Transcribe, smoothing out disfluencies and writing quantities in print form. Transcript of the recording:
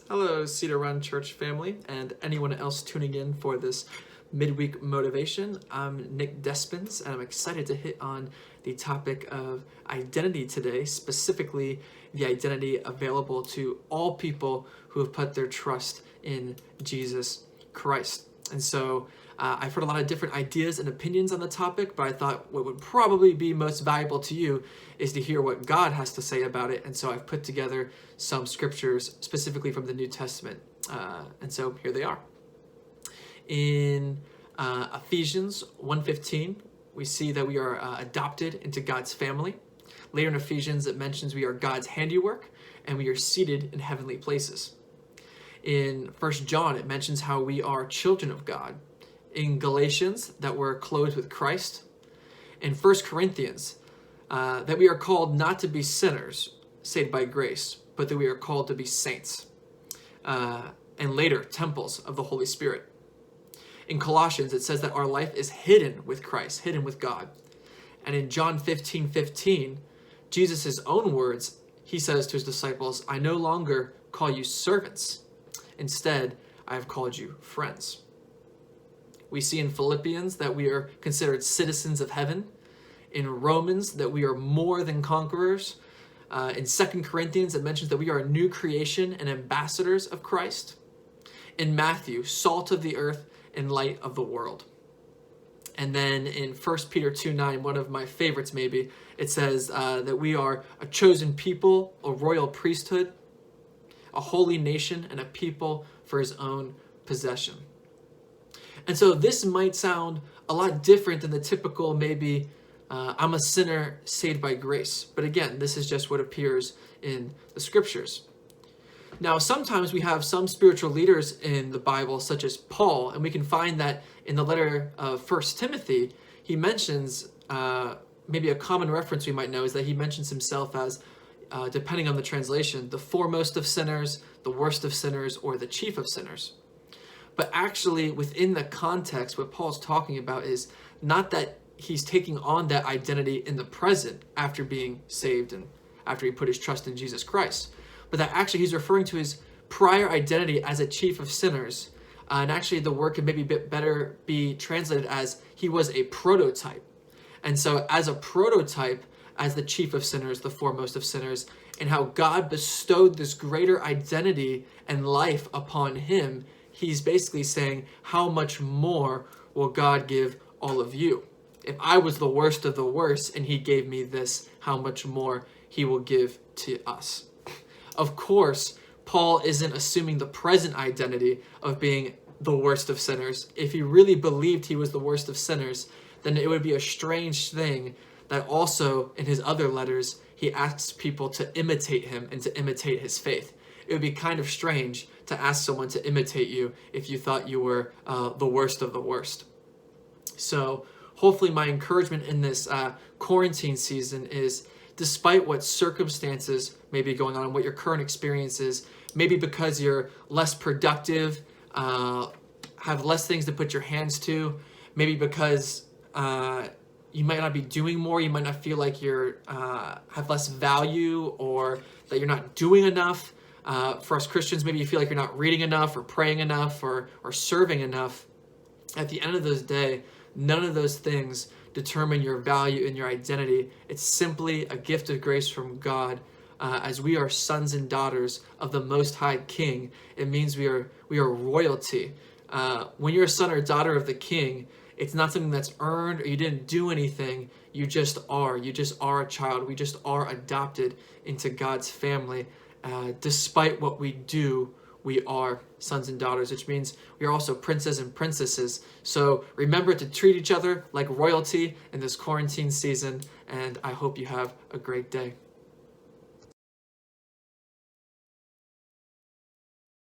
Hello, Cedar Run Church family, and anyone else tuning in for this midweek motivation. I'm Nick Despins, and I'm excited to hit on the topic of identity today, specifically the identity available to all people who have put their trust in Jesus Christ. And so I've heard a lot of different ideas and opinions on the topic, but I thought what would probably be most valuable to you is to hear what God has to say about it. And so I've put together some scriptures specifically from the New Testament. And so here they are. In Ephesians 1:15, we see that we are adopted into God's family. Later in Ephesians, it mentions we are God's handiwork and we are seated in heavenly places. In 1 John, it mentions how we are children of God. In Galatians, that we're clothed with Christ. In 1 Corinthians, that we are called not to be sinners, saved by grace, but that we are called to be saints. And later, temples of the Holy Spirit. In Colossians, it says that our life is hidden with Christ, hidden with God. And in John 15:15, Jesus' own words, he says to his disciples, I no longer call you servants. Instead, I have called you friends. We see in Philippians that we are considered citizens of heaven. In Romans, that we are more than conquerors. In 2 Corinthians, it mentions that we are a new creation and ambassadors of Christ. In Matthew, salt of the earth and light of the world. And then in 1 Peter 2:9, one of my favorites maybe, it says that we are a chosen people, a royal priesthood, a holy nation, and a people for his own possession. And so this might sound a lot different than the typical maybe I'm a sinner saved by grace. But again, this is just what appears in the scriptures. Now, sometimes we have some spiritual leaders in the Bible, such as Paul, and we can find that in the letter of 1 Timothy, he mentions, maybe a common reference we might know is that he mentions himself as, depending on the translation, the foremost of sinners, the worst of sinners, or the chief of sinners. But actually, within the context, what Paul's talking about is not that he's taking on that identity in the present after being saved and after he put his trust in Jesus Christ, but that actually he's referring to his prior identity as a chief of sinners. And actually, the word could maybe better be translated as he was a prototype. And so as a prototype, as the chief of sinners, the foremost of sinners, and how God bestowed this greater identity and life upon him, he's basically saying, how much more will God give all of you? If I was the worst of the worst and he gave me this, how much more he will give to us. Of course, Paul isn't assuming the present identity of being the worst of sinners. If he really believed he was the worst of sinners, then it would be a strange thing that also in his other letters, he asks people to imitate him and to imitate his faith. It would be kind of strange to ask someone to imitate you if you thought you were the worst of the worst. So hopefully my encouragement in this quarantine season is, despite what circumstances may be going on, what your current experience is, maybe because you're less productive, have less things to put your hands to, maybe because you might not be doing more, you might not feel like you're have less value or that you're not doing enough. For us Christians, maybe you feel like you're not reading enough or praying enough or serving enough. At the end of the day, none of those things determine your value and your identity. It's simply a gift of grace from God. As we are sons and daughters of the Most High King, it means we are royalty. When you're a son or daughter of the King, it's not something that's earned or you didn't do anything. You just are. You just are a child. We just are adopted into God's family. Despite what we do, we are sons and daughters, which means we are also princes and princesses. So remember to treat each other like royalty in this quarantine season, and I hope you have a great day.